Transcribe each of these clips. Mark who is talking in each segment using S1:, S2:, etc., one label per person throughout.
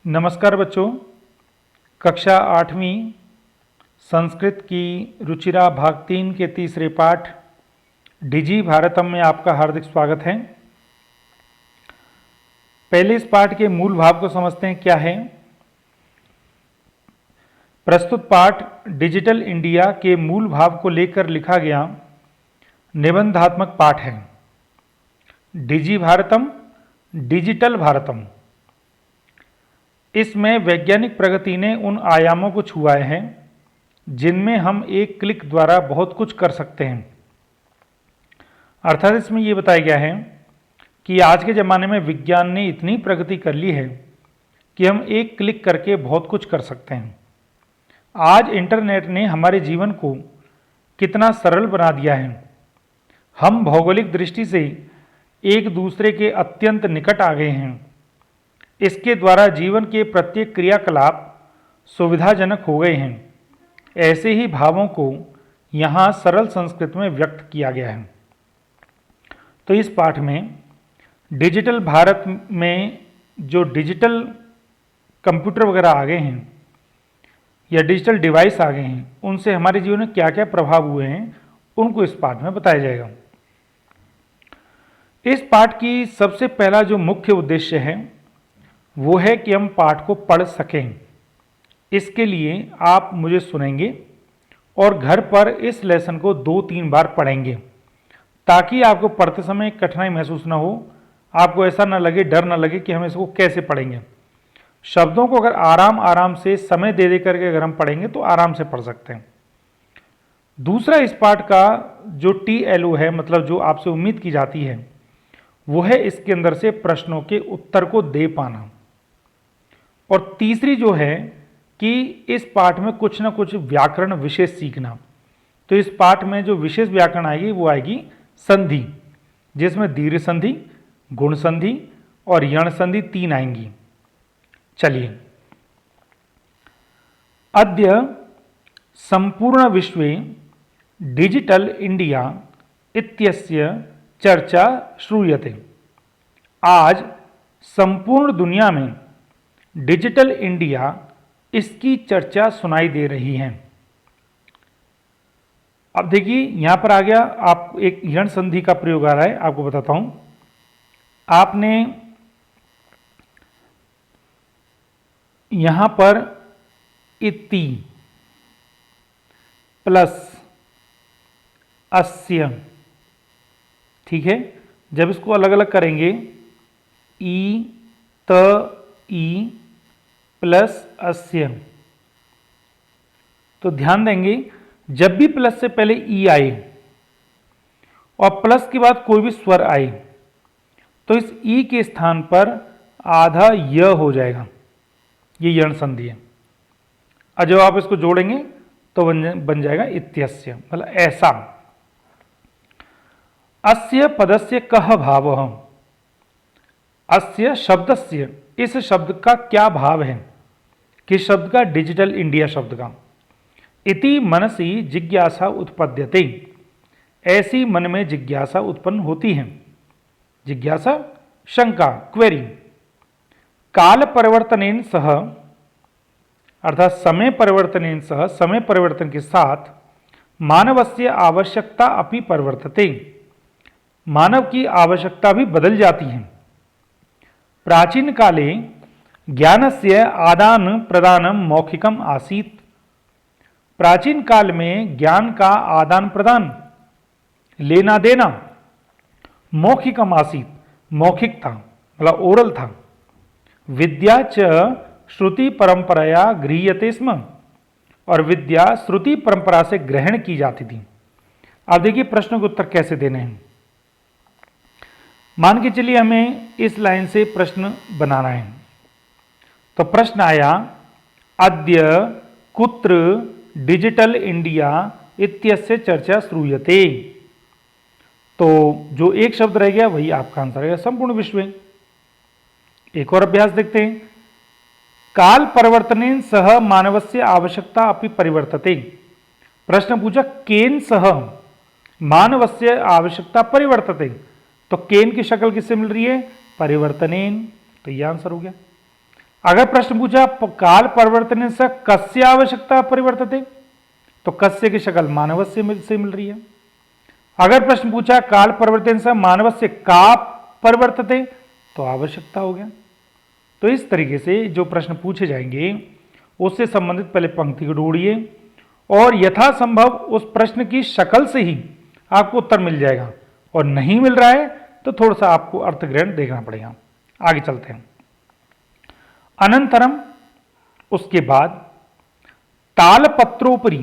S1: नमस्कार बच्चों, कक्षा 8वीं संस्कृत की रुचिरा भाग 3 के तीसरे पाठ डिजी भारतम में आपका हार्दिक स्वागत है। पहले इस पाठ के मूल भाव को समझते हैं क्या है। प्रस्तुत पाठ डिजिटल इंडिया के मूल भाव को लेकर लिखा गया निबंधात्मक पाठ है। डिजी भारतम, डिजिटल भारतम। इसमें वैज्ञानिक प्रगति ने उन आयामों को छुआए हैं जिनमें हम एक क्लिक द्वारा बहुत कुछ कर सकते हैं। अर्थात इसमें यह बताया गया है कि आज के ज़माने में विज्ञान ने इतनी प्रगति कर ली है कि हम एक क्लिक करके बहुत कुछ कर सकते हैं। आज इंटरनेट ने हमारे जीवन को कितना सरल बना दिया है। हम भौगोलिक दृष्टि से एक दूसरे के अत्यंत निकट आ गए हैं। इसके द्वारा जीवन के प्रत्येक क्रियाकलाप सुविधाजनक हो गए हैं। ऐसे ही भावों को यहाँ सरल संस्कृत में व्यक्त किया गया है। तो इस पाठ में डिजिटल भारत में जो डिजिटल कंप्यूटर वगैरह आ गए हैं या डिजिटल डिवाइस आ गए हैं, उनसे हमारे जीवन में क्या क्या प्रभाव हुए हैं उनको इस पाठ में बताया जाएगा। इस पाठ की सबसे पहला जो मुख्य उद्देश्य है वो है कि हम पाठ को पढ़ सकें। इसके लिए आप मुझे सुनेंगे और घर पर इस लेसन को 2-3 बार पढ़ेंगे ताकि आपको पढ़ते समय कठिनाई महसूस ना हो, आपको ऐसा ना लगे, डर ना लगे कि हम इसको कैसे पढ़ेंगे। शब्दों को अगर आराम आराम से समय दे दे करके अगर हम पढ़ेंगे तो आराम से पढ़ सकते हैं। दूसरा, इस पाठ का जो TLO है, मतलब जो आपसे उम्मीद की जाती है, वो है इसके अंदर से प्रश्नों के उत्तर को दे पाना। और तीसरी जो है कि इस पाठ में कुछ ना कुछ व्याकरण विशेष सीखना। तो इस पाठ में जो विशेष व्याकरण आएगी वो आएगी संधि, जिसमें दीर्घ संधि, गुण संधि और यण संधि 3 आएंगी। चलिए, अद्य संपूर्ण विश्वे डिजिटल इंडिया इत्यस्य चर्चा श्रूयते। आज संपूर्ण दुनिया में डिजिटल इंडिया, इसकी चर्चा सुनाई दे रही है। अब देखिए यहां पर आ गया, आप एक यण संधि का प्रयोग आ रहा है, आपको बताता हूं। आपने यहां पर इति प्लस अस्य, ठीक है। जब इसको अलग अलग करेंगे, ई त ई प्लस अस्य, तो ध्यान देंगे जब भी प्लस से पहले ई आए और प्लस के बाद कोई भी स्वर आए तो इस ई के स्थान पर आधा य हो जाएगा। ये यण संधि है। और जब आप इसको जोड़ेंगे तो बन जाएगा इत्यस्य, मतलब ऐसा। अस्य पदस्य कह भावः, अस्य शब्दस्य, इस शब्द का क्या भाव है, किस शब्द का, डिजिटल इंडिया शब्द का। इति मनसी जिज्ञासा उत्पद्यते, ऐसी मन में जिज्ञासा उत्पन्न होती है। जिज्ञासा, शंका, क्वेरी। काल परिवर्तनेन सह, अर्थात समय परिवर्तनेन सह, समय परिवर्तन के साथ मानवस्य आवश्यकता अपि परिवर्तते, मानव की आवश्यकता भी बदल जाती है। प्राचीन काले ज्ञानस्य आदान प्रदानम मौखिकम आसीत्, प्राचीन काल में ज्ञान का आदान प्रदान, लेना देना मौखिकम आसीत्, मौखिक था, मतलब ओरल था। विद्या च श्रुति परंपराया गृह्यते स्म, और विद्या श्रुति परंपरा से ग्रहण की जाती थी। अब देखिए प्रश्न के उत्तर कैसे देने हैं। मान के चलिए हमें इस लाइन से प्रश्न बनाना है। तो प्रश्न आया, अद्य कुत्र डिजिटल इंडिया इत्यस्य चर्चा श्रूयते। तो जो एक शब्द रह गया वही आपका आंसर है, संपूर्ण विश्व। एक और अभ्यास देखते हैं। काल परिवर्तनेन सह मानवस्य आवश्यकता अपि परिवर्तते। प्रश्न पूछा केन सह मानवस्य आवश्यकता परिवर्तते, तो केन की शक्ल किससे मिल रही है, परिवर्तनेन, तो यह आंसर हो गया। अगर प्रश्न पूछा काल परिवर्तन से कस्य आवश्यकता परिवर्तते, तो कस्य की शक्ल मानवस्य से मिल रही है। अगर प्रश्न पूछा काल परिवर्तन से मानवस्य का परिवर्तते, तो आवश्यकता हो गया। तो इस तरीके से जो प्रश्न पूछे जाएंगे उससे संबंधित पहले पंक्ति को ढूंढिए और यथासंभव उस प्रश्न की शक्ल से ही आपको उत्तर मिल जाएगा, और नहीं मिल रहा है तो थोड़ा सा आपको अर्थग्रहण देखना पड़ेगा। आगे चलते हैं। अनंतरम, उसके बाद तालपत्रोपरि,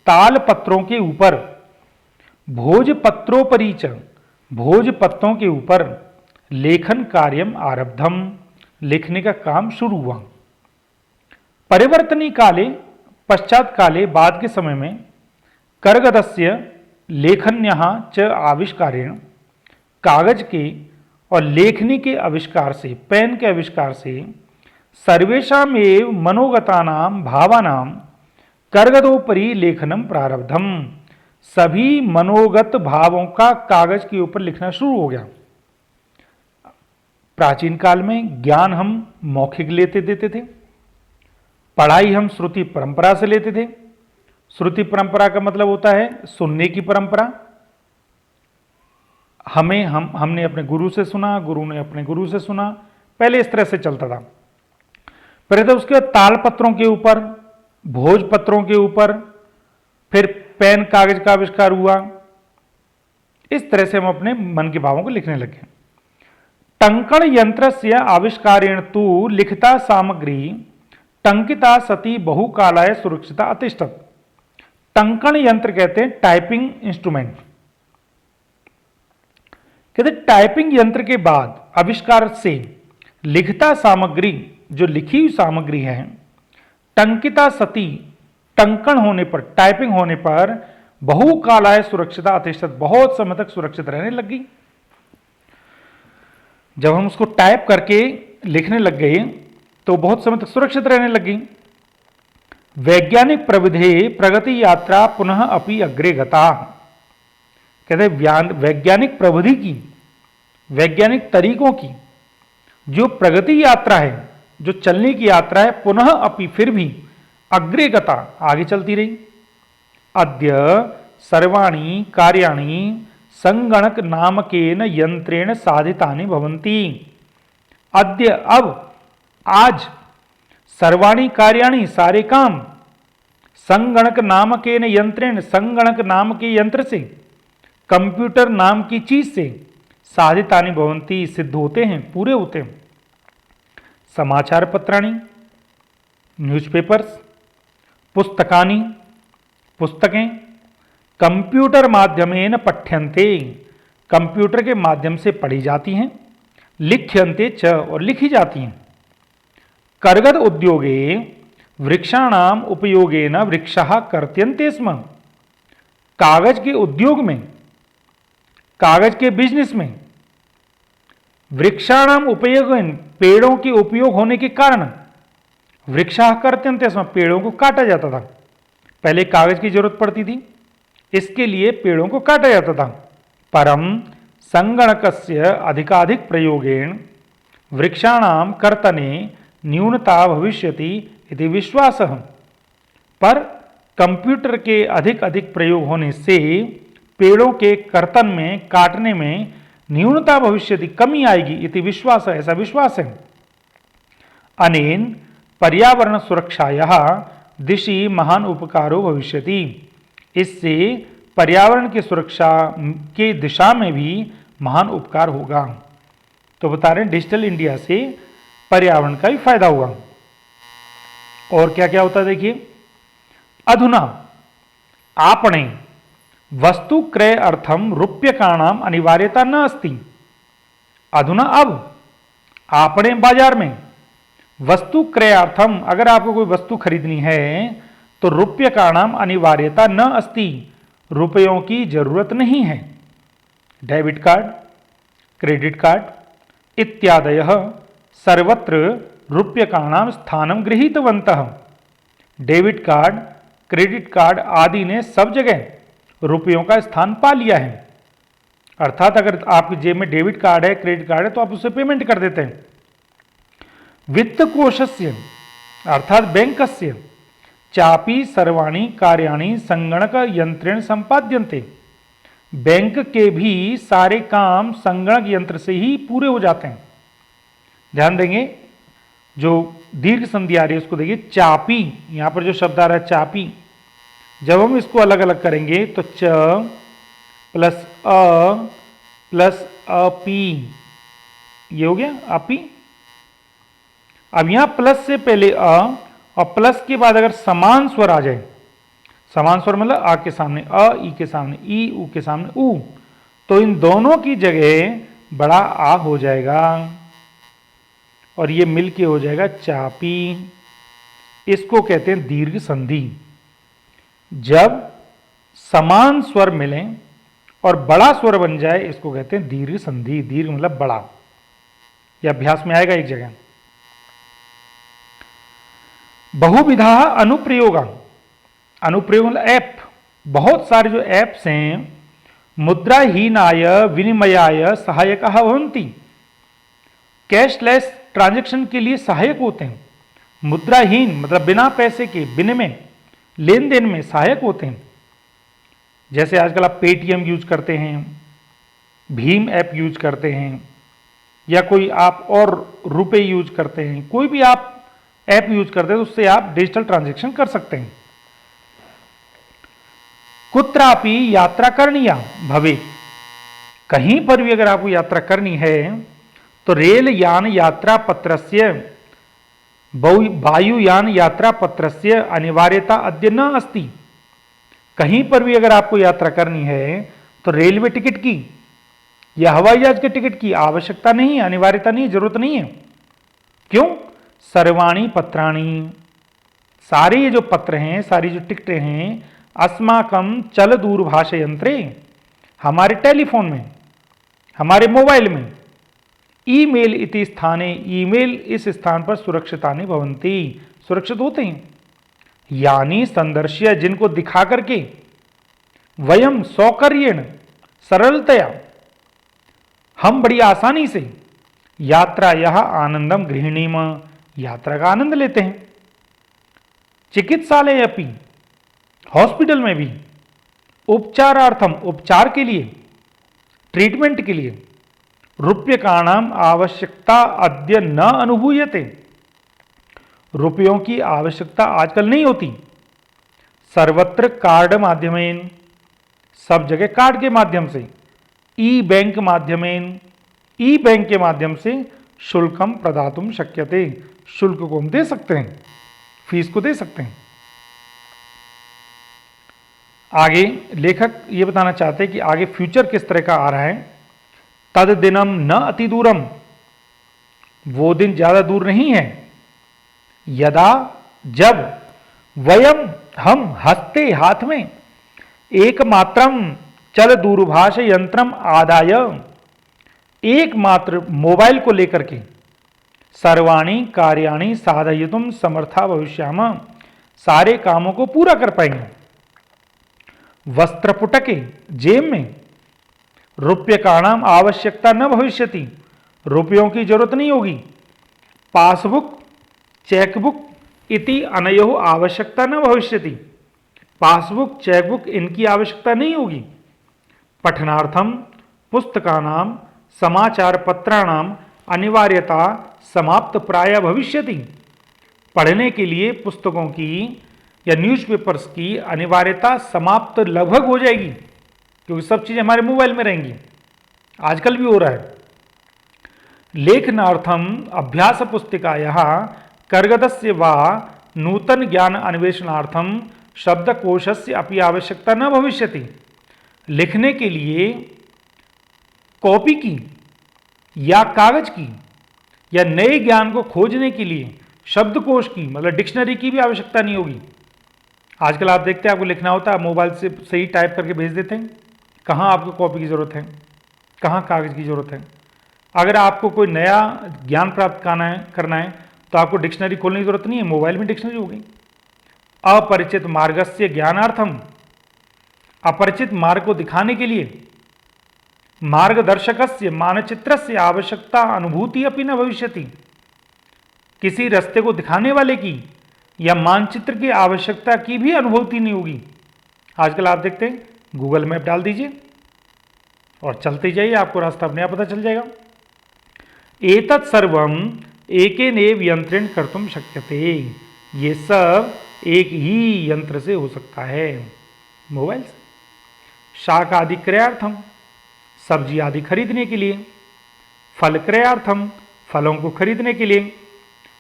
S1: तालपत्रों के ऊपर, भोजपत्रोपरि च, भोजपत्रों के ऊपर लेखन कार्यम आरब्धम, लिखने का काम शुरू हुआ। परिवर्तनी काले, पश्चात काले, बाद के समय में, करगदस्य लेखन्यः च आविष्कारेण, कागज के और लेखनी के आविष्कार से, पेन के आविष्कार से, सर्वेषाम एव मनोगतानाम भावानाम करगदोपरि लेखनम प्रारब्धम, सभी मनोगत भावों का कागज के ऊपर लिखना शुरू हो गया। प्राचीन काल में ज्ञान हम मौखिक लेते देते थे, पढ़ाई हम श्रुति परंपरा से लेते थे। श्रुति परंपरा का मतलब होता है सुनने की परंपरा। हमने अपने गुरु से सुना, गुरु ने अपने गुरु से सुना, पहले इस तरह से चलता था। पहले तो उसके बाद तालपत्रों के ऊपर, भोजपत्रों के ऊपर, फिर पेन कागज का आविष्कार हुआ। इस तरह से हम अपने मन के भावों को लिखने लगे। टंकण यंत्र से आविष्कारेण तु लिखिता सामग्री टंकिता सती बहुकालाय सुरक्षिता अतिष्ठत। टंकण यंत्र कहते हैं टाइपिंग इंस्ट्रूमेंट। कहते टाइपिंग यंत्र के बाद आविष्कार से लिखिता सामग्री, जो लिखी हुई सामग्री है, टंकिता सती, टंकण होने पर, टाइपिंग होने पर, बहुकालाय सुरक्षिता अतिष्ठत, बहुत समय तक सुरक्षित रहने लगी। जब हम उसको टाइप करके लिखने लग गए तो बहुत समय तक सुरक्षित रहने लगी। वैज्ञानिक प्रविधि प्रगति यात्रा पुनः अपि अग्रे गता। कहते वैज्ञानिक प्रविधि की, वैज्ञानिक तरीकों की जो प्रगति यात्रा है, जो चलने की यात्रा है, पुनः अपि, फिर भी, अग्रे गता, आगे चलती रही। अद्य सर्वाणि कार्याणि संगणक नामकेन यंत्रेण साधितानि भवन्ति। अद्य, अब, आज, सर्वाणि कार्याणि, सारे काम, संगणक नामकेन यंत्रेण, संगणक नाम के यंत्र से, कंप्यूटर नाम की चीज से, साधितानि भवन्ति, सिद्ध होते हैं, पूरे होते हैं। समाचार पत्राणि, न्यूज़पेपर्स, पुस्तकानि, पुस्तकें, कंप्यूटर माध्यमेन पठ्यन्ते, कंप्यूटर के माध्यम से पढ़ी जाती हैं। लिख्यन्ते च, और लिखी जाती हैं। करगद उद्योगे वृक्षाणाम उपयोगेन वृक्षाः कर्त्यन्ते स्म। कागज के उद्योग में, कागज के बिजनेस में, वृक्षाणाम उपयोगेन, पेड़ों के उपयोग होने के कारण, वृक्षाः कर्त्यन्ते स्म, पेड़ों को काटा जाता था। पहले कागज की जरूरत पड़ती थी, इसके लिए पेड़ों को काटा जाता था। परम संगणकस्य अधिकाधिक प्रयोगेण वृक्षाणाम कर्तने न्यूनता भविष्यति इति विश्वासः। पर कंप्यूटर के अधिक अधिक प्रयोग होने से पेड़ों के कर्तन में, काटने में न्यूनता भविष्यति, कमी आएगी, इति विश्वास, ऐसा विश्वास है। अनेन पर्यावरण सुरक्षायाः दिशि महान उपकारो भविष्यति। इससे पर्यावरण की सुरक्षा की दिशा में भी महान उपकार होगा। तो बता रहे हैं डिजिटल इंडिया से पर्यावरण का भी फायदा हुआ। और क्या क्या होता है देखिए। अधुना आपणे वस्तु क्रय अर्थम रूप्यकाणाम अनिवार्यता न अस्ति। अधुना, अब, आपणे, बाजार में, वस्तु क्रयार्थम, अगर आपको कोई वस्तु खरीदनी है तो रूप्यकाणाम अनिवार्यता न अस्ति, रुपयों की जरूरत नहीं है। डेबिट कार्ड, क्रेडिट कार्ड इत्यादयः सर्वत्र रूप्यकाणाम स्थानं गृहीतवन्तः। डेबिट कार्ड, क्रेडिट कार्ड आदि ने सब जगह रुपयों का स्थान पा लिया है। अर्थात अगर आपकी जेब में डेबिट कार्ड है, क्रेडिट कार्ड है, तो आप उससे पेमेंट कर देते हैं। वित्तकोशस्य अर्थात बैंकस्य चापि सर्वाणि कार्याणि संगणक यंत्रेण संपाद्यन्ते। बैंक के भी सारे काम संगणक यंत्र से ही पूरे हो जाते हैं। ध्यान देंगे, जो दीर्घ संधि आ रही है उसको देखिए, चापी, यहां पर जो शब्द आ रहा है चापी, जब हम इसको अलग अलग करेंगे तो च प्लस अपी, ये हो गया अपी। अब यहां प्लस से पहले और प्लस के बाद अगर समान स्वर आ जाए, समान स्वर मतलब आ के सामने ई के सामने ई, ऊ के सामने ऊ, तो इन दोनों की जगह बड़ा आ हो जाएगा और ये मिलके हो जाएगा चापी। इसको कहते हैं दीर्घ संधि। जब समान स्वर मिलें और बड़ा स्वर बन जाए इसको कहते हैं दीर्घ संधि। दीर्घ मतलब बड़ा। यह अभ्यास में आएगा एक जगह। बहुविधा अनुप्रयोग, अनुप्रयोग मतलब ऐप, बहुत सारे जो ऐप्स हैं मुद्राहीनाय विनिमयाय सहायक भवन्ति, कैशलेस ट्रांजैक्शन के लिए सहायक होते हैं। मुद्राहीन मतलब बिना पैसे के विनिमय लेन देन में सहायक होते हैं। जैसे आजकल आप पेटीएम यूज करते हैं, भीम ऐप यूज करते हैं, या कोई आप और रुपए यूज करते हैं, कोई भी आप ऐप यूज करते हैं तो उससे आप डिजिटल ट्रांजैक्शन कर सकते हैं। कुत्रापि यात्रा करनीया भवे, कहीं पर भी अगर आपको यात्रा करनी है तो रेल यान यात्रा पत्रस्य वायुयान यात्रा पत्रस्य अनिवार्यता अद्य न अस्ति। कहीं पर भी अगर आपको यात्रा करनी है तो रेलवे टिकट की या हवाई जहाज के टिकट की आवश्यकता नहीं है, अनिवार्यता नहीं है, जरूरत नहीं है। क्यों? सर्वाणी पत्राणी, सारे ये जो पत्र हैं, सारी जो टिकटें हैं, अस्माकम चल दूरभाष यंत्रे, हमारे टेलीफोन में, हमारे मोबाइल में, ईमेल इति स्थाने, ईमेल इस स्थान पर सुरक्षितानि भवन्ति, सुरक्षित होते हैं। यानी संदर्श्य, जिनको दिखा करके, वयम सौकर्येण सरलतया, हम बड़ी आसानी से यात्रा यह आनंदम गृहिणीम, यात्रा का आनंद लेते हैं। चिकित्सालय अपि, हॉस्पिटल में भी, उपचारार्थम, उपचार के लिए, ट्रीटमेंट के लिए, रूप्यकाणाम आवश्यकता अद्य न अनुभूयते, रुपयों की आवश्यकता आजकल नहीं होती। सर्वत्र कार्ड माध्यमेन, सब जगह कार्ड के माध्यम से, ई बैंक माध्यमेन, ई बैंक के माध्यम से शुल्कम प्रदातुम शक्यते, शुल्क को हम दे सकते हैं, फीस को दे सकते हैं। आगे लेखक ये बताना चाहते हैं कि आगे फ्यूचर किस तरह का आ रहा है। तद दिनम न अति दूरम, वो दिन ज्यादा दूर नहीं है, यदा, जब, वयम, हम, हस्ते, हाथ में, एकमात्रम चल दूरभाष यंत्रम आदाय, एकमात्र मोबाइल को लेकर के, सर्वाणी कार्याणि साधयितुम समर्था भविष्यामः, सारे कामों को पूरा कर पाएंगे। वस्त्रपुटके, जेब में, रूप्यकाणाम आवश्यकता न भविष्यति, रुपयों की जरूरत नहीं होगी। पासबुक, चेकबुक इति अनयोः आवश्यकता न भविष्यति, पासबुक, चेकबुक इनकी आवश्यकता नहीं होगी। पठनार्थम पुस्तकानाम समाचार पत्राणाम अनिवार्यता समाप्त प्राय भविष्यति, पढ़ने के लिए पुस्तकों की या न्यूज़पेपर्स की अनिवार्यता समाप्त लगभग हो जाएगी, क्योंकि सब चीज़ें हमारे मोबाइल में रहेंगी। आजकल भी हो रहा है। लेखनार्थम अभ्यास पुस्तिकायाः कर्गदस्य वा नूतन ज्ञान अन्वेषणार्थम शब्दकोशस्य अपि आवश्यकता न भविष्यति, लिखने के लिए कॉपी की या कागज की या नए ज्ञान को खोजने के लिए शब्दकोश की, मतलब डिक्शनरी की भी आवश्यकता नहीं होगी। आजकल आप देखते हैं, आपको लिखना होता है, मोबाइल से सही टाइप करके भेज देते हैं। कहाँ आपको कॉपी की ज़रूरत है, कहाँ कागज़ की ज़रूरत है। अगर आपको कोई नया ज्ञान प्राप्त करना है तो आपको डिक्शनरी खोलने की ज़रूरत नहीं है, मोबाइल में डिक्शनरी हो गई। अपरिचित मार्गस्य ज्ञानार्थम, अपरिचित मार्ग को दिखाने के लिए, मार्गदर्शकस्य मानचित्रस्य आवश्यकता अनुभूति अपि न भविष्यति, किसी रास्ते को दिखाने वाले की या मानचित्र की आवश्यकता की भी अनुभूति नहीं होगी। आजकल आप देखते हैं गूगल मैप डाल दीजिए और चलते जाइए, आपको रास्ता अपने आप पता चल जाएगा। एतत् सर्वम एकेनैव यंत्रेण कर्तुम शक्यते, ये सब एक ही यंत्र से हो सकता है, मोबाइल से। शाक आदि क्रयार्थम, सब्जी आदि खरीदने के लिए। फल क्रयार्थम, फलों को खरीदने के लिए।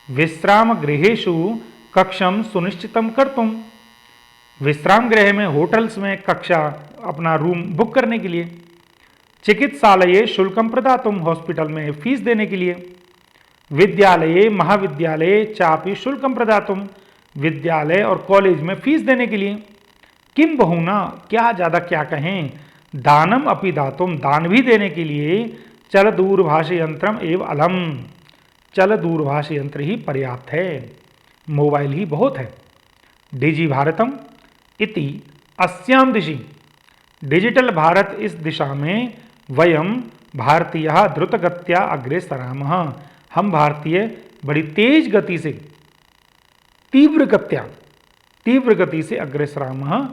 S1: विश्राम गृहेषु कक्षम सुनिश्चितम कर्तुम, विश्राम गृह में, होटल्स में कक्षा, अपना रूम बुक करने के लिए। चिकित्सालये शुल्कम प्रदातुम, हॉस्पिटल में फीस देने के लिए। विद्यालये महाविद्यालये चापि शुल्कम प्रदातुम, विद्यालय और कॉलेज में फीस देने के लिए। किम बहुना, क्या ज़्यादा क्या कहें, दानम अपि दातुम, दान भी देने के लिए। चल दूरभाष यंत्रम एवं अलम, चल दूरभाष यंत्र ही पर्याप्त है, मोबाइल ही बहुत है। डिजी भारतम इति अस्याम दिशि, डिजिटल भारत इस दिशा में, वयम भारतीय द्रुतगत्या अग्रे सरामः, हम भारतीय बड़ी तेज गति से, तीव्र गति से अग्रे सरामः,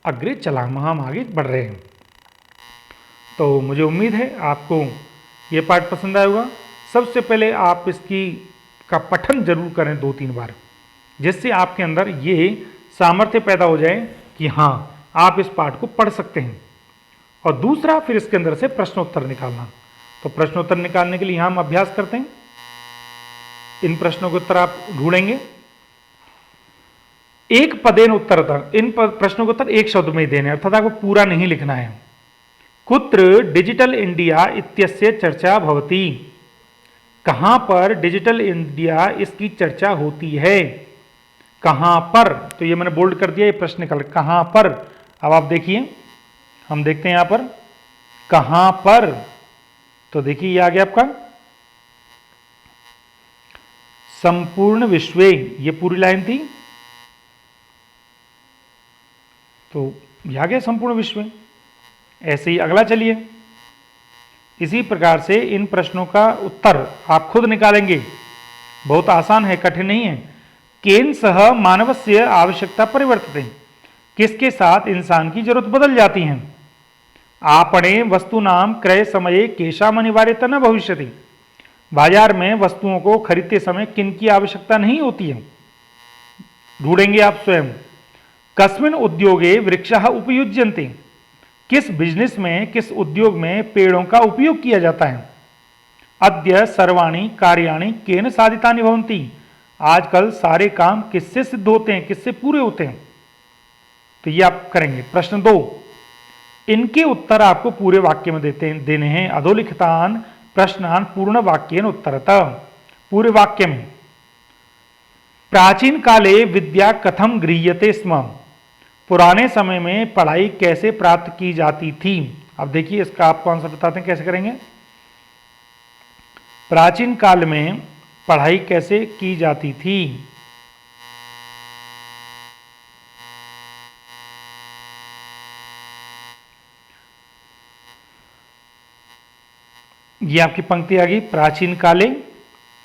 S1: अग्रे चलामः, हम आगे बढ़ रहे हैं। तो मुझे उम्मीद है आपको ये पाठ पसंद आया होगा। सबसे पहले आप इसकी का पठन जरूर करें 2-3 बार, जिससे आपके अंदर ये सामर्थ्य पैदा हो जाए कि हाँ आप इस पाठ को पढ़ सकते हैं। और दूसरा, फिर इसके अंदर से प्रश्नोत्तर निकालना। तो प्रश्नोत्तर निकालने के लिए हम अभ्यास करते हैं। इन प्रश्नों के उत्तर आप ढूंढेंगे। एक पदेन उत्तरतः, इन प्रश्नों के उत्तर एक शब्द में ही देने, अर्थात आपको पूरा नहीं लिखना है। कुत्र डिजिटल इंडिया इत्यस्य चर्चा भवति, कहां पर डिजिटल इंडिया इसकी चर्चा होती है। कहां पर, तो ये मैंने बोल्ड कर दिया, ये प्रश्न निकल कहां पर। अब आप देखिए, हम देखते हैं यहां पर कहां पर, तो देखिए ये आ गया आपका संपूर्ण विश्वे, ये पूरी लाइन थी, तो ये आ गया संपूर्ण विश्व। ऐसे ही अगला चलिए, इसी प्रकार से इन प्रश्नों का उत्तर आप खुद निकालेंगे, बहुत आसान है, कठिन नहीं है। केन सह मानवस्य आवश्यकता परिवर्तते, किसके साथ इंसान की जरूरत बदल जाती है। आपणे वस्तुनाम क्रय समये केषाम अनिवार्यता न भविष्यति, बाजार में वस्तुओं को खरीदते समय किन की आवश्यकता नहीं होती है, ढूंढेंगे आप स्वयं। कस्मिन् उद्योगे वृक्षः उपयुज्यन्ते, किस बिजनेस में, किस उद्योग में पेड़ों का उपयोग किया जाता है। अद्य सर्वाणि कार्याणि केन साधितानि भवन्ति, आजकल सारे काम किससे सिद्ध होते हैं, किससे पूरे होते हैं। तो ये आप करेंगे। प्रश्न 2, इनके उत्तर आपको पूरे वाक्य में देने हैं। अधोलिखितान प्रश्नान पूर्ण वाक्येन उत्तरतः, पूरे वाक्य में। प्राचीन काले विद्या कथम गृह्यते स्म, पुराने समय में पढ़ाई कैसे प्राप्त की जाती थी। अब देखिए इसका आपको आंसर बताते हैं, कैसे करेंगे। प्राचीन काल में पढ़ाई कैसे की जाती थी। ये आपकी पंक्ति आ गई, प्राचीन काले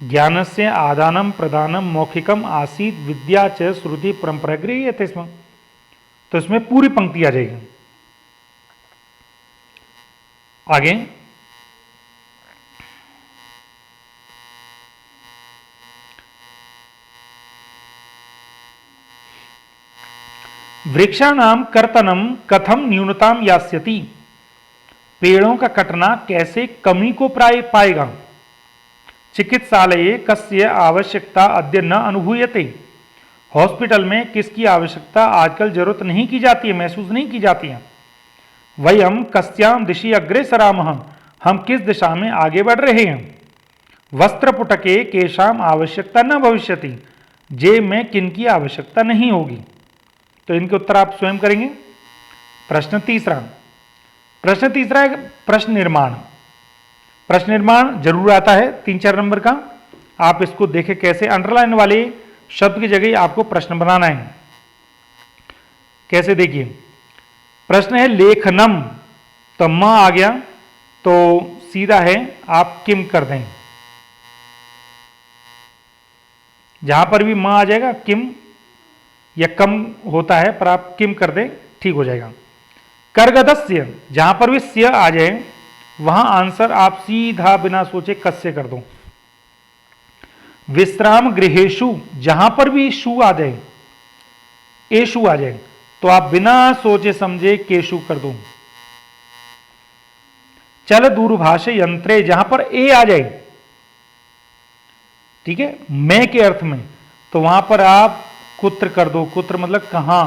S1: ज्ञानस्य आदानम प्रदानम मौखिकम आसीत विद्या च श्रुति परंपरा गृह्यते स्म, तो इसमें पूरी पंक्ति आ जाएगी। आगे, वृक्षाणाम कर्तनम कथम न्यूनताम यास्यति, पेड़ों का कटना कैसे कमी को पाएगा। चिकित्सालये कस्य आवश्यकता अद्य न अनुभूयते, हॉस्पिटल में किसकी आवश्यकता आजकल जरूरत नहीं की जाती है, महसूस नहीं की जाती है। वयम कस्याम दिशि अग्रे सरामः, हम किस दिशा में आगे बढ़ रहे हैं। वस्त्रपुटके केशाम आवश्यकता न भविष्यति, जेब में किन की आवश्यकता नहीं होगी। तो इनके उत्तर आप स्वयं करेंगे। प्रश्न तीसरा है प्रश्न निर्माण। प्रश्न निर्माण जरूर आता है 3-4 नंबर का, आप इसको देखें कैसे। अंडरलाइन वाले शब्द की जगह आपको प्रश्न बनाना है। कैसे, देखिए प्रश्न है लेखनम, तो म आ गया, तो सीधा है आप किम कर दें। जहां पर भी मां आ जाएगा किम या कम होता है, पर आप किम कर दें ठीक हो जाएगा। कर्गदस्य, जहां पर भी स्य आ जाए वहां आंसर आप सीधा बिना सोचे कस्य कर दो। विश्राम गृहेशु, जहां पर भी शु आ जाए, एशु आ जाए, तो आप बिना सोचे समझे केशु कर दो। चल दूरभाष यंत्रे, जहां पर ए आ जाए, ठीक है, मैं के अर्थ में, तो वहां पर आप कुत्र कर दो। कुत्र मतलब कहां।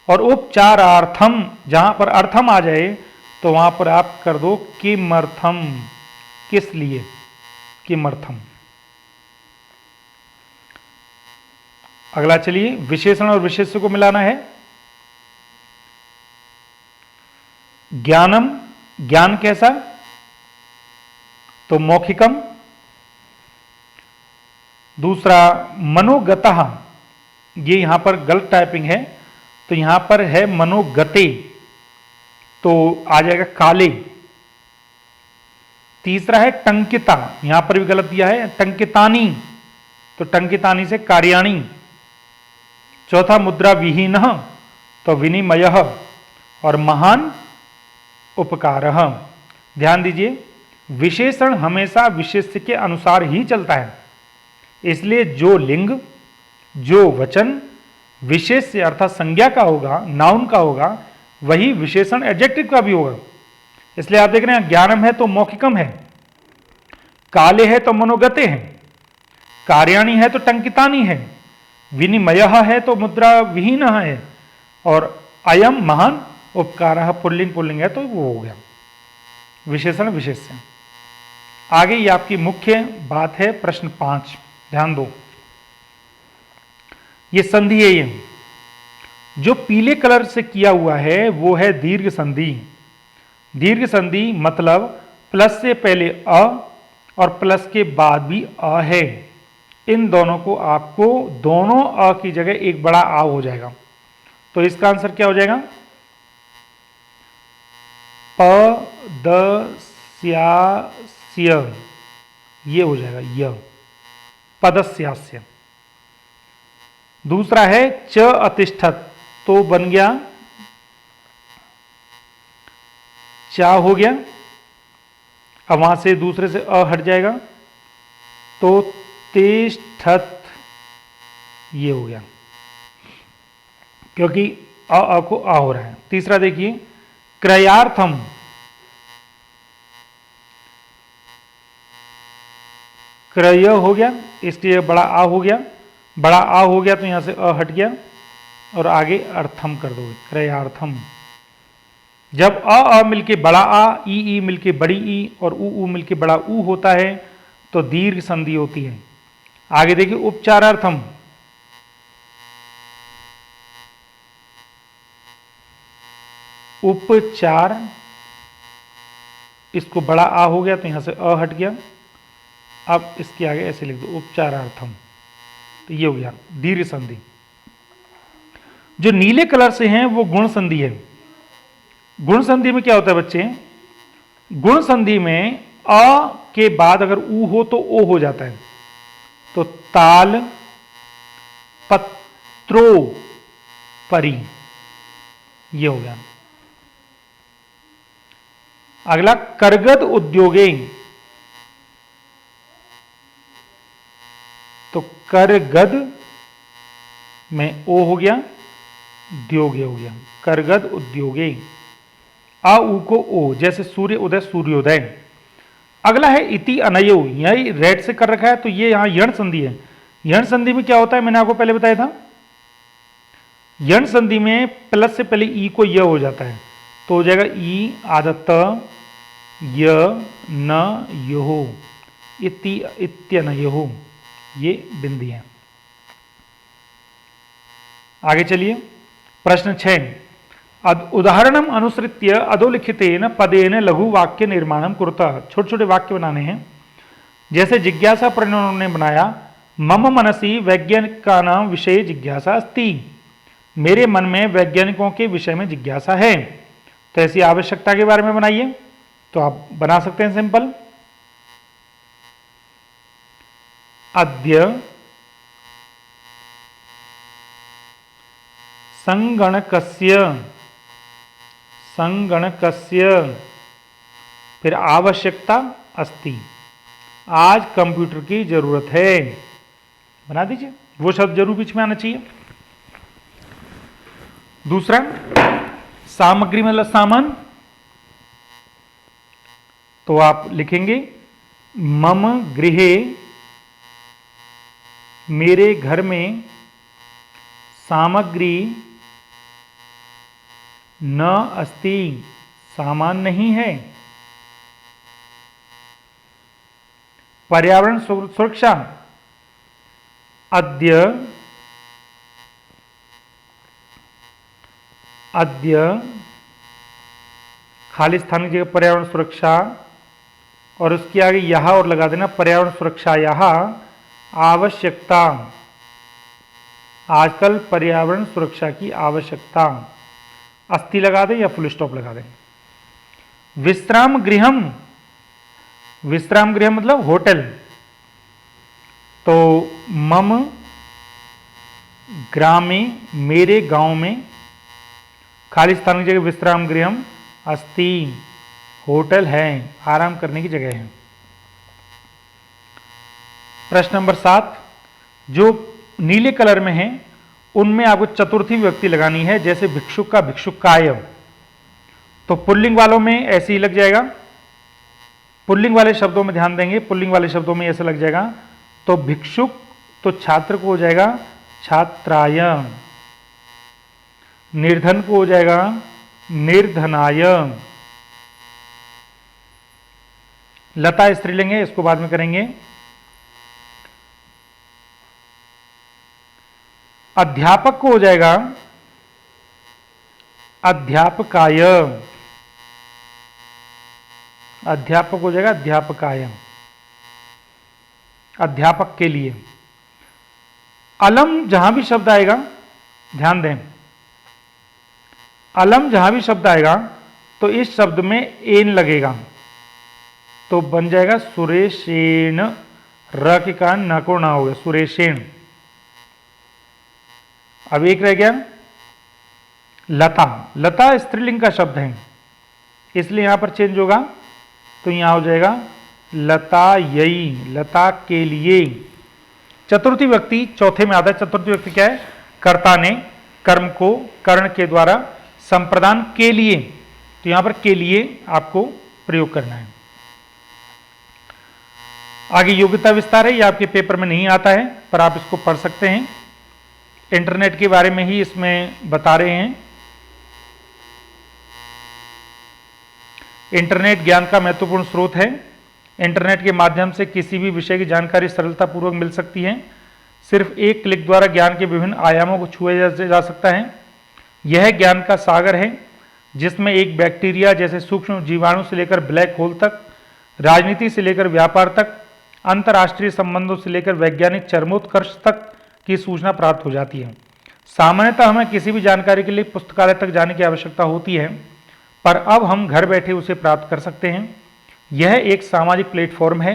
S1: और उपचारार्थम, जहां पर अर्थम आ जाए तो वहां पर आप कर दो किमर्थम, किस लिए, किमर्थम। अगला चलिए, विशेषण और विशेष्य को मिलाना है। ज्ञानम, ज्ञान कैसा, तो मौखिकम। दूसरा मनोगतः, ये यहां पर गलत टाइपिंग है, तो यहां पर है मनोगते, तो आ जाएगा काले। तीसरा है टंकिता, यहां पर भी गलत दिया है, टंकितानी, तो टंकितानी से कार्याणी। चौथा मुद्रा विहीन, तो विनिमय, और महान उपकार। ध्यान दीजिए, विशेषण हमेशा विशेष्य के अनुसार ही चलता है, इसलिए जो लिंग, जो वचन विशेष्य अर्थात संज्ञा का होगा, नाउन का होगा, वही विशेषण एडजेक्टिव का भी होगा। इसलिए आप देख रहे हैं ज्ञानम है तो मौखिकम है, काले है तो मनोगते हैं, कार्याणी है तो टंकितानी है, विनिमय है तो मुद्रा विहीन है, और अयम महान उपकार पुल्लिंग पुल्लिंग है तो वो हो गया विशेषण विशेष्य। आगे ये आपकी मुख्य बात है, प्रश्न 5, ध्यान दो। ये संधि है, ये जो पीले कलर से किया हुआ है वो है दीर्घ संधि। दीर्घ संधि मतलब प्लस से पहले अ और प्लस के बाद भी अ है, इन दोनों को आपको दोनों अ की जगह एक बड़ा आ हो जाएगा। तो इसका आंसर क्या हो जाएगा, प द स्या, ये हो जाएगा य, पदस्यास्य। दूसरा है च अतिष्ठत, तो बन गया चा हो गया, अब वहां से दूसरे से अ हट जाएगा तो तिष्ठत ये हो गया, क्योंकि अ को आ हो रहा है। तीसरा देखिए क्रयार्थम, क्रय हो गया, इसलिए बड़ा आ हो गया, बड़ा आ हो गया तो यहां से अ हट गया और आगे अर्थम कर दो, क्रयार्थम। जब अ मिलके बड़ा आ, ई मिलके बड़ी ई और ऊ मिलके बड़ा ऊ होता है तो दीर्घ संधि होती है। आगे देखिए उपचारार्थम, उपचार, इसको बड़ा आ हो गया तो यहां से अ हट गया, अब इसके आगे ऐसे लिख दो उपचारार्थम, तो ये हो गया दीर्घ संधि। जो नीले कलर से हैं वो गुण संधि है। गुण संधि में क्या होता है बच्चे, गुण संधि में अ के बाद अगर ऊ हो तो ओ हो जाता है, तो ताल पत्रो परी, ये हो गया। अगला करगद उद्योगे, तो करगद में ओ हो गया, द्योगे हो गया, करगद उद्योगे। आ ऊ को ओ, जैसे सूर्य उदय सूर्योदय। अगला है इति अनयो, यही रेड से कर रखा है तो ये यहां यण संधि है। यण संधि में क्या होता है मैंने आपको पहले बताया था, यण संधि में प्लस से पहले ई को य हो जाता है, तो हो जाएगा ई आदत य न यो, इति इत्यनयो, ये बिंदी है। आगे चलिए प्रश्न 6, उदाहरणम अनुसृत्य अधोलिखितेन पदेन लघु वाक्य निर्माणम कुरुतः। छोटे छोटे वाक्य बनाने हैं, जैसे जिज्ञासा प्रणों ने बनाया, मम मनसी वैज्ञानिकानां विषय जिज्ञासा अस्ति, मेरे मन में वैज्ञानिकों के विषय में जिज्ञासा है। तो ऐसी आवश्यकता के बारे में बनाइए, तो आप बना सकते हैं सिंपल, अद्य संगणकस्य, संगणकस्य, फिर आवश्यकता अस्ति, आज कंप्यूटर की जरूरत है। बना दीजिए, वो शब्द जरूर बीच में आना चाहिए। दूसरा, सामग्री मतलब सामान, तो आप लिखेंगे मम गृहे, मेरे घर में सामग्री न अस्ति, सामान नहीं है। पर्यावरण सुरक्षा, अद्य, अद्य, खाली स्थान की जगह पर्यावरण सुरक्षा और उसके आगे यह और लगा देना, पर्यावरण सुरक्षा यह आवश्यकता, आजकल पर्यावरण सुरक्षा की आवश्यकता, अस्ति लगा दें या फुल स्टॉप लगा दें। विश्राम गृहम, विश्राम गृह मतलब होटल, तो मम ग्रामे, मेरे गांव में, खाली स्थान की जगह विश्राम गृहम अस्ति, होटल है, आराम करने की जगह है। प्रश्न नंबर 7, जो नीले कलर में है उनमें आपको चतुर्थी विभक्ति लगानी है, जैसे भिक्षुक का भिक्षुकाय, तो पुल्लिंग वालों में ऐसे ही लग जाएगा। पुल्लिंग वाले शब्दों में ध्यान देंगे, पुल्लिंग वाले शब्दों में ऐसे लग जाएगा, तो भिक्षुक तो छात्र को हो जाएगा छात्राय, निर्धन को हो जाएगा निर्धनाय, लता स्त्रीलिंग है, इसको बाद में करेंगे। अध्यापक को हो जाएगा अध्यापकाय, अध्यापक हो जाएगा अध्यापकाय, अध्यापक के लिए। अलम जहां भी शब्द आएगा, ध्यान दें, अलम जहां भी शब्द आएगा तो इस शब्द में एन लगेगा, तो बन जाएगा सुरेशेन, र के कारण न को ना हो गया सुरेशेन। अब एक रह गया लता, लता स्त्रीलिंग का शब्द है इसलिए यहां पर चेंज होगा, तो यहां हो जाएगा लता यई, लता के लिए। चतुर्थी व्यक्ति चौथे में आता है। चतुर्थी व्यक्ति क्या है? कर्ता ने कर्म को कर्ण के द्वारा संप्रदान के लिए, तो यहां पर के लिए आपको प्रयोग करना है। आगे योग्यता विस्तार है, ये आपके पेपर में नहीं आता है पर आप इसको पढ़ सकते हैं, इंटरनेट के बारे में ही इसमें बता रहे हैं। इंटरनेट ज्ञान का महत्वपूर्ण स्रोत है। इंटरनेट के माध्यम से किसी भी विषय की जानकारी सरलतापूर्वक मिल सकती है। सिर्फ एक क्लिक द्वारा ज्ञान के विभिन्न आयामों को छुआ जा सकता है। यह ज्ञान का सागर है जिसमें एक बैक्टीरिया जैसे सूक्ष्म जीवाणु से लेकर ब्लैक होल तक, राजनीति से लेकर व्यापार तक, अंतर्राष्ट्रीय संबंधों से लेकर वैज्ञानिक चरमोत्कर्ष तक की सूचना प्राप्त हो जाती है। सामान्यतः हमें किसी भी जानकारी के लिए पुस्तकालय तक जाने की आवश्यकता होती है, पर अब हम घर बैठे उसे प्राप्त कर सकते हैं। यह एक सामाजिक प्लेटफॉर्म है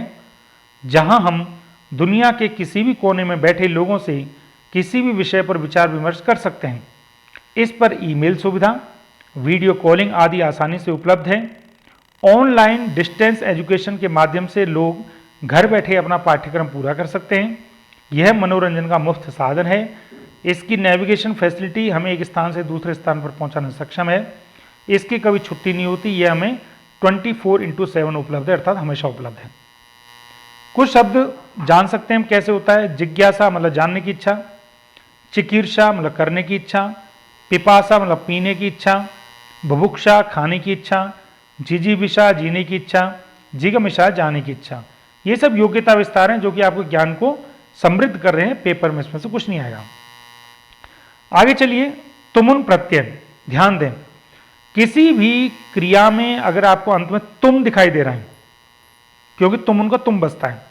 S1: जहां हम दुनिया के किसी भी कोने में बैठे लोगों से किसी भी विषय पर विचार विमर्श कर सकते हैं। इस पर ईमेल सुविधा, वीडियो कॉलिंग आदि आसानी से उपलब्ध है। ऑनलाइन डिस्टेंस एजुकेशन के माध्यम से लोग घर बैठे अपना पाठ्यक्रम पूरा कर सकते हैं। यह मनोरंजन का मुफ्त साधन है। इसकी नेविगेशन फैसिलिटी हमें एक स्थान से दूसरे स्थान पर पहुंचाने में सक्षम है। इसकी कभी छुट्टी नहीं होती, यह हमें 24/7 उपलब्ध है, अर्थात हमेशा उपलब्ध है। कुछ शब्द जान सकते हैं हम कैसे होता है। जिज्ञासा मतलब जानने की इच्छा, चिकीर्षा मतलब करने की इच्छा, पिपासा मतलब पीने की इच्छा, बुभुक्षा खाने की इच्छा, जिजीविषा जीने की इच्छा, जिगमिषा जाने की इच्छा। ये सब योग्यता विस्तार हैं जो कि आपको ज्ञान को समृद्ध कर रहे हैं। पेपर में इसमें से कुछ नहीं आएगा। आगे चलिए, तुमुन प्रत्यय, ध्यान दें, किसी भी क्रिया में अगर आपको अंत में तुम दिखाई दे रहा है, क्योंकि तुमुन का तुम बसता है,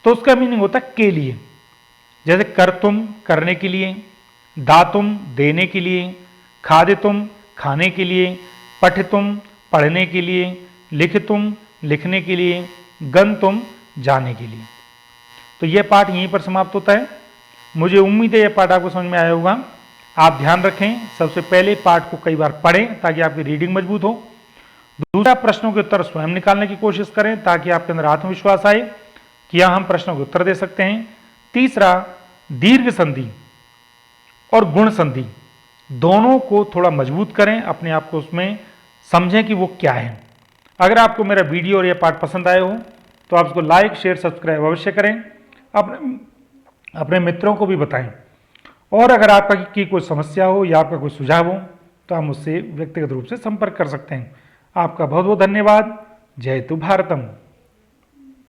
S1: तो उसका मीनिंग होता है के लिए। जैसे कर तुम करने के लिए, दातुम देने के लिए, खादितुम खाने के लिए, पठितुम पढ़ने के लिए, लिखितुम लिखने के लिए, गंतुम जाने के लिए। तो यह पाठ यहीं पर समाप्त होता है। मुझे उम्मीद है यह पाठ आपको समझ में आया होगा। आप ध्यान रखें, सबसे पहले पाठ को कई बार पढ़ें ताकि आपकी रीडिंग मजबूत हो। दूसरा, प्रश्नों के उत्तर स्वयं निकालने की कोशिश करें ताकि आपके अंदर आत्मविश्वास आए कि हाँ, हम प्रश्नों के उत्तर दे सकते हैं। तीसरा, दीर्घ संधि और गुण संधि दोनों को थोड़ा मजबूत करें, अपने आप को उसमें समझें कि वो क्या है। अगर आपको मेरा वीडियो और यह पाठ पसंद आए हो तो आप इसको लाइक, शेयर, सब्सक्राइब अवश्य करें, अपने मित्रों को भी बताएं। और अगर आपका की कोई समस्या हो या आपका कोई सुझाव हो तो आप मुझसे व्यक्तिगत रूप से संपर्क कर सकते हैं। आपका बहुत बहुत धन्यवाद। जय तु भारतम।